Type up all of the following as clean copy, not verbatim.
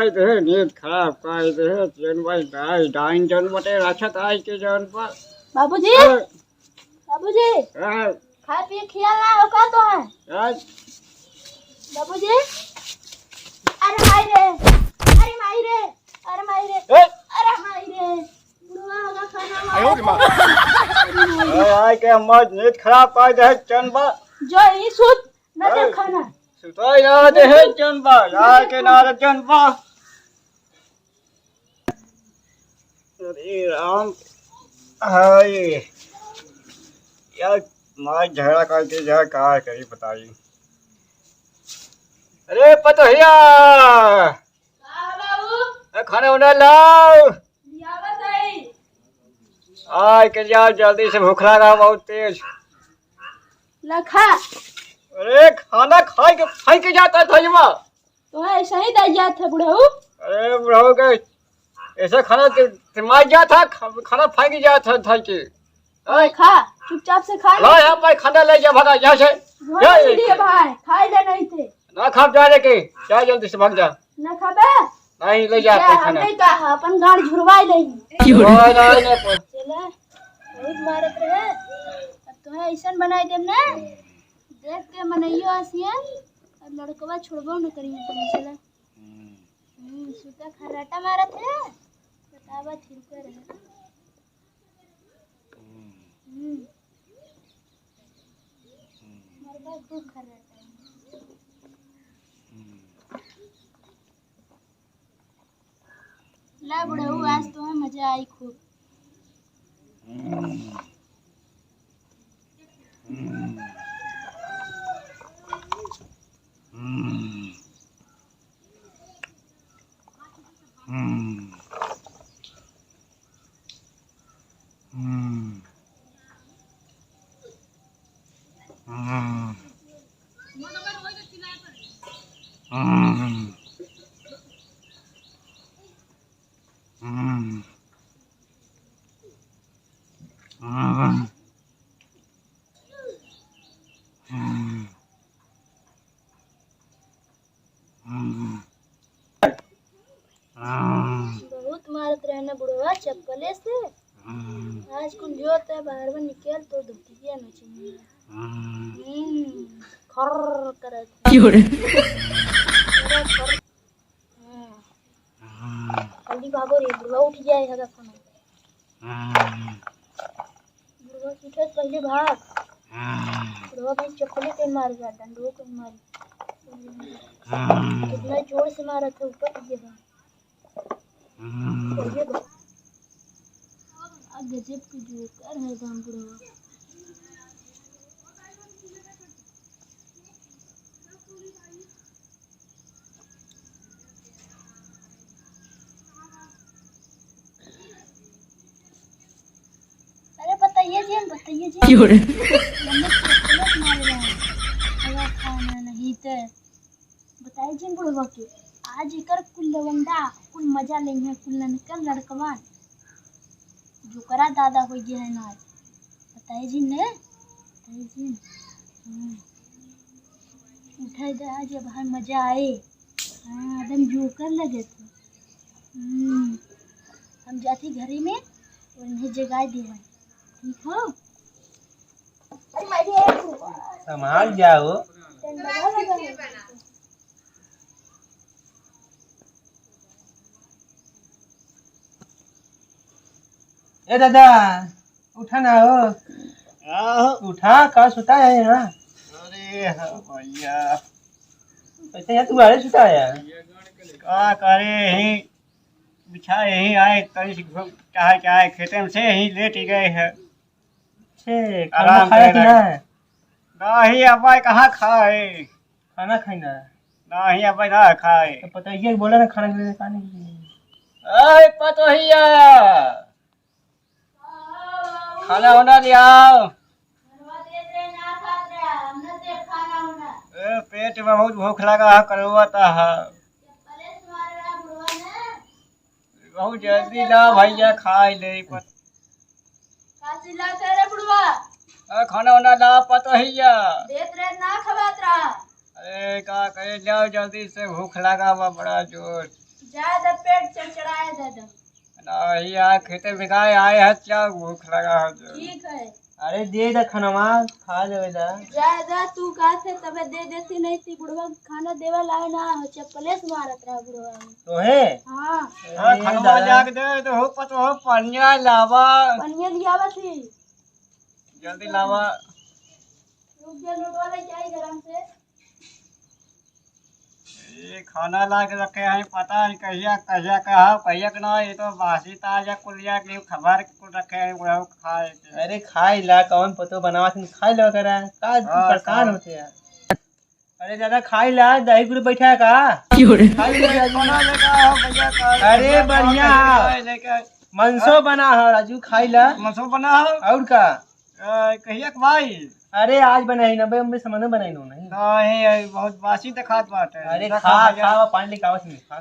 पाई दे नींद खराब पाई दे जन भाई डाई डाइन जन मटे राछत आई के जन पर बाबूजी बाबूजी खाए पिए खिया ना हो का तो है बाबूजी। अरे माई रे अरे माई रे अरे माई रे अरे माई रे बुढ़वा होगा खाना आयो रे मां आई के मत नींद खराब पाई दे जन बा जो ई सुत न दे खाना सुतो याद है जन बा यार के नार जन बा अरे राम हाय यार मार झगड़ा करके जा का करी बताइए। अरे पतोहिया बाबू खाना उना लाओ लियावा सही आय के जाओ जल्दी से भूख लगा बहुत तेज लखा। अरे खाना खाई के जाता था जमा तो ऐसा ही दे जात है बुढ़ऊ। अरे बुढ़ाओ के ऐसा खाना मार जा था खाना फाइक जाता था कि खा चुपचाप से खा ला यहाँ पर खाना ले जा भगा यहाँ से भाई खाई ले नहीं थे ना खा जा लेके जा जल्दी से भाग जा ना खाबे नहीं ले जा खाना हमने कहा अपन गाड़ झुरवाई ले चले बहुत मारत रहे अब तो है ऐसा बनाई देम ना देख के मनइयो आसियन और लड़कवा छोड़बो न करिए तुम चला सुता खर्राटा मारत है बतावा थिरकर है मरबा खूब खर्राटा ला बुढ़ऊ आज तो है मजा आई खूब। बहुत मारत रहना बुढ़वा चप्पले से आज कुल जो है बाहर में निकल तो धुतिया नचनी खर करत जल्दी भागो रे बुढ़वा उठ जाए है खाना बुढ़वा उठे पहले भाग बुढ़वा भाई चप्पले पे मार गया डंडों पे मारी कितना जोर से मारा था ऊपर गिरा गजब की जोकर है दाम बुढ़वा। अरे बताइए जी खाना नहीं तो बताइए जी बुढ़वा के आज एकर कुल लवंडा कुल मजा लेंगे कुल निकल लड़कवान जो करा दादा हो गया है ना बताइए जी ने बताइए जी उठाई दे आज बाहर मजा आए हाँ एकदम जोकर लगे थे हम जाती घरे में और इन्हें जगा दे हैं ठीक हो। संभाल जाओ ए दादा उठा ना हो उठा कहाँ सुता है यहाँ। अरे भैया ऐसे यहाँ तुम्हारे सुता है क्या करे यही बिछा यही आए कहीं से चाहे चाहे खेते में से यही लेट ही गए हैं खाना खाया कि ना नहीं अब कहाँ खाए खाना खाना नहीं अब ना खाए तो पता ये बोला ना खाना के लिए खाने के लिए अरे पतोहिया खाना होना दियाओ पेट में बहुत भूख लगा है करवाता है बहुत जल्दी ला भैया खाई ले खाना वाना ला पतोहिया ना खबात रहा अरे का करे जाओ जल्दी से भूख लगा हुआ बड़ा जोर ज्यादा पेट चढ़चढ़ाए दादा। नहीं यार खेते बिगाए आए हैं क्या भूख लगा है तो। ठीक है अरे दे दा खानवा खा लेवे दा। ज्यादा तू कहा थे तबे दे देती नहीं थी बुढ़वा खाना देवा लाए ना चप्पले से मारत रहा बुढ़वा में। तो है हाँ हाँ खनवा जाके दे तो हो पतो हो पनिया लावा पनिया लियावा थी। जल्दी लावा। रुक जा लुटवा ले जाए गरम से। ये खाना ला के रखे हैं पता नहीं कहिया कहिया कहा कहिया के ना ये तो बासी ताजा कुलिया के खबर को रखे हैं वो खाए के। अरे खाई ला कौन पतो बनावा थी खाई ला करा का परेशान होते यार। अरे दादा खाई ला दही गुरु बैठा है का खाई ला बना लेगा हो भैया का। अरे बढ़िया लेके मनसो बना है राजू खाई ला मसो बना हो और का। कहिया के भाई अरे आज बनाई ना भाई हम समझ में बनाई नो नहीं। नहीं बहुत बासी दिखात बात है। अरे खा खा पानी लेके आवत नहीं खा।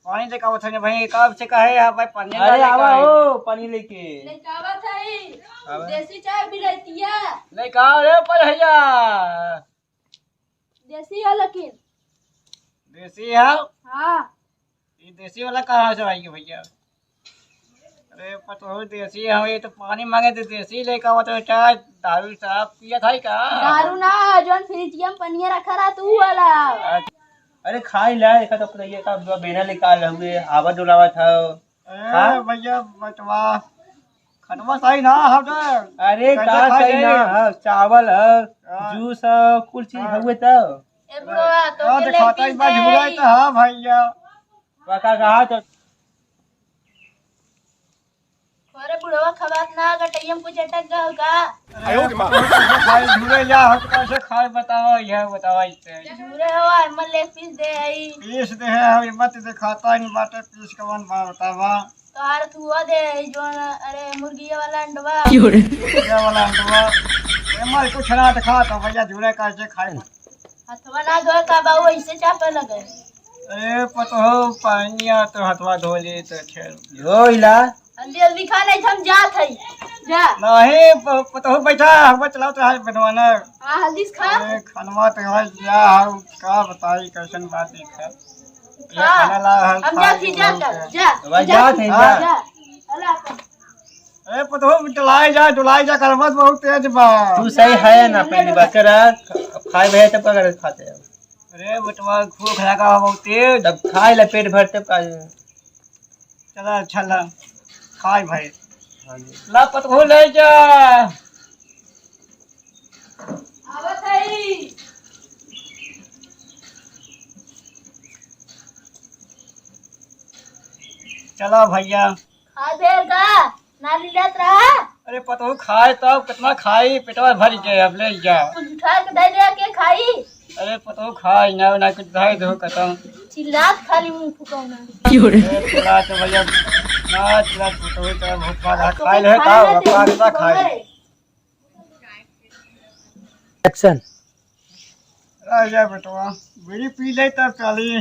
पानी लेके आवत है भाई कब से कहे है भाई पानी अरे आवा ओ पानी लेके लेकावा था देसी चाय भी रहती है। लेके आओ रे पर भैया देसी है लेकिन देसी है। हाँ ये देसी वाला कहाँ से आई भैया। अरे पतो देसी है ये तो पानी मांगे तो देसी लेके आओ तो चाय दारू साहब पिया था का। दारू ना जोन फ्रिजियम पनिया रखा रहा तू वाला। अरे खाई ला देखा तो ये का बेना निकाल हुए आवा डोलावा था। अरे भैया बटवा खटवा सही ना हम तो। अरे का सही ना चावल जूस कुल चीज हुए तो ए बुढ़वा तो के खाता ही बा झूरा तो हां भैया वाका कहा तो। अरे बुढ़वा खबात ना गटैयम कुछ अटक गया का। आयो के मां खाई झूरे जा हम कैसे खाए बताओ यह बताओ इससे। झूरे हवा मन ले पीस दे आई पीस दे है हम मत से खाता नहीं बाटे पीस कवन बा बतावा। तो हार तू दे जोन अरे मुर्गी वाला अंडवा ये वाला अंडवा ये मार कुछ ना तो खा तो भैया झूरे कैसे खाए। हथवा ना धोए का बाऊ ऐसे चापे लगे। अरे पतो हो पानिया तो हथवा धो ले तो खेल यो इला जल्दी जल्दी खा नहीं हम जात है जा। नहीं पतो हो बैठा हम चलाओ तो हाथ बनवाना। हां हल्दी से खा। अरे खानवा तो है या हम का बताई कैसन बात है। ये खाना ला हम जाती जा जा भाई जात है जा जा। अल्लाह का अरे पतो हो डुलाई जा करमत बहुत तेज बा। तू सही है ना पहली बात करा खाए भैया तब का खाते हैं। अरे बटवा भूख लगा बहुत तेज तब खाए ला पेट भर तब का। चला अच्छा ला खाए भाई हाँ जी ला पतो ले जा आवत है। चलो भैया खा देर का नाली लेत रहा। अरे पतो खाए तब कितना खाई पेटवा भर गए अब ले जा। कुछ उठा के दे दे के खाई। अरे पतो खाई ना कुछ धाई दो खत्म। चिल्लात खाली मुंह फुकाउना। अरे चिल्ला तो भैया ना चिल्ला पतो तो भूख लगा खाए ले का अपना खाए। एक्शन राजा बेटवा बीड़ी पी ले तब चली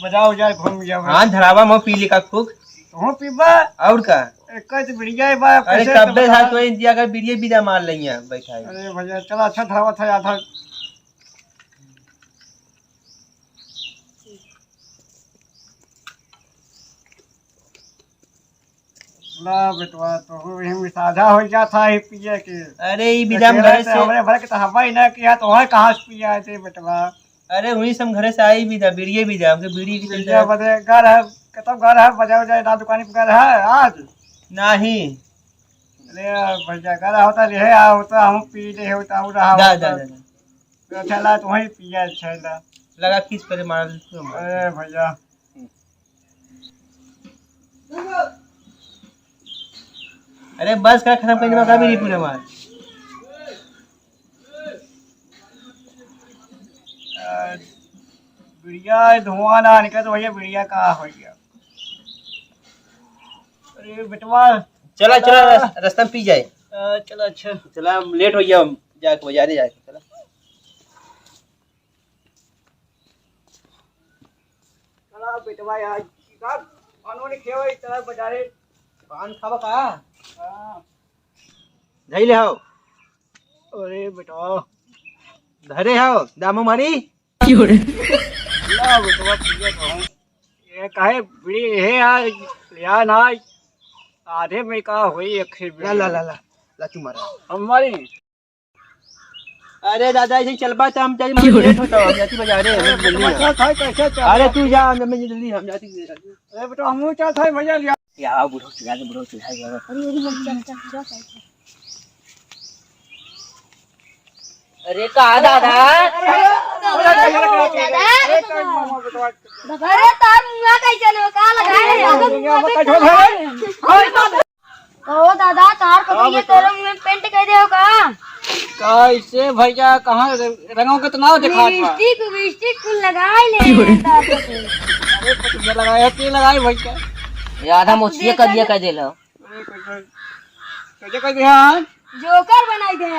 बजाओ जा घूम जाओ। हाँ धरावा में पी ली का खूब तू पीबा और का। एक बढ़िया बा। अरे कब्बे था तो इंडिया का बीड़िए बिदा मार लई है बैठा है। अरे भैया चला अच्छा धरावा था आधा। ला बेटवा तो हम साझा हो जाता है पिए के। अरे ई बिदा में घर से हमरे भर के तो हवा ही ना किया तो है कहां से पिया थे बेटवा। अरे वही सब घरे से आई बिदा बीड़िए बिदा हमके बीड़ी की पिया बदे घर है कतब घर है बजाओ जाए ना दुकान पे घर है आज नहीं। अरे भैया घर होता ले आ होता हम पी ले होता और रहा दा दा दा चला तो वही पिया चला लगा किस पर मार। अरे भैया अरे बस का खत्म करने का भी नहीं पूरा मार। बिड़िया धुआं ना निकल तो भैया बिड़िया कहाँ हो गया। अरे बेटवा चला चला रास्ता में पी जाए। चलो अच्छा चला लेट हो गया जाके बाजारे जाके चला। चला बेटवा यार कानून खेवे चला बाजारे पान खावा का हाँ। धई ले आओ। अरे बेटवा धरे आओ दामो मारी ला बेटवा पिए तो हूँ ये ये कहे बीड़ी है यार यार ना आधे में का हुई एक ही ला ला ला ला ला तू मारा हमारी अरे दादा ऐसे चल बा हम जाती लेट होता हम जाती बाजारे हम जल्दी अच्छा था कैसे चल अरे तू जा मैं जल्दी हम जाती अरे बेटा हम चल था भैया लिया या बुढ़ो चला गया अरे अरे चल चल चल अरे कहा दादा अरे तार मुंगा कैसे नो का लगाए ओ दादा तार कभी तेरे मुंह में पेंट कर दे हो का कैसे भैया कहाँ रंगों के तो ना दिखा लिपस्टिक कुल लगाए ले तार को अरे पतंग लगाया ते लगाए भैया ये आधा मोचिए कर दिया कर देलो कैसे कर दिया जोकर बनाई दे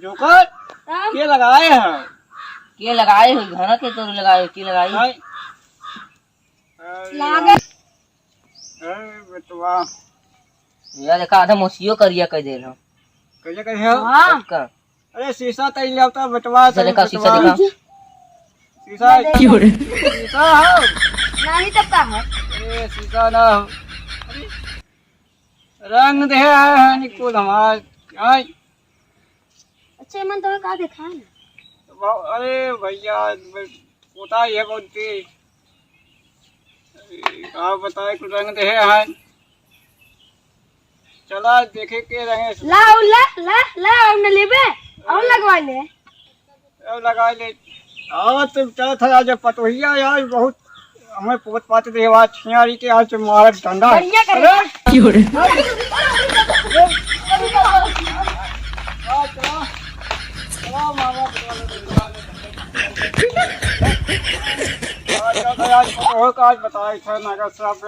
जोकर के लगाए हैं के लगाए हो घना के तो लगाए के लगाई लागे बेटवा यार देखा आधा मोचियो करिया कर देलो कैसे कर है हां का अरे शीशा तई ले आता बेटवा देखा शीशा देखा शीशा शीशा हो नहीं तब का है अरे शीशा ना हो अरे, रंग दे है निकुल हमार आई अच्छा मन तो का देखा है अरे भैया पोता ये बोलती आप बताए कुछ रंग दे है चला देखे के रंगे ला ला हमने लेबे और लगवा ले अब लगा ले आओ तुम चल था आज पतोहिया यार बहुत हमें पोत पाते थे आज छियारी के आज मार डंडा बढ़िया करे आज बताए थे नगर साहब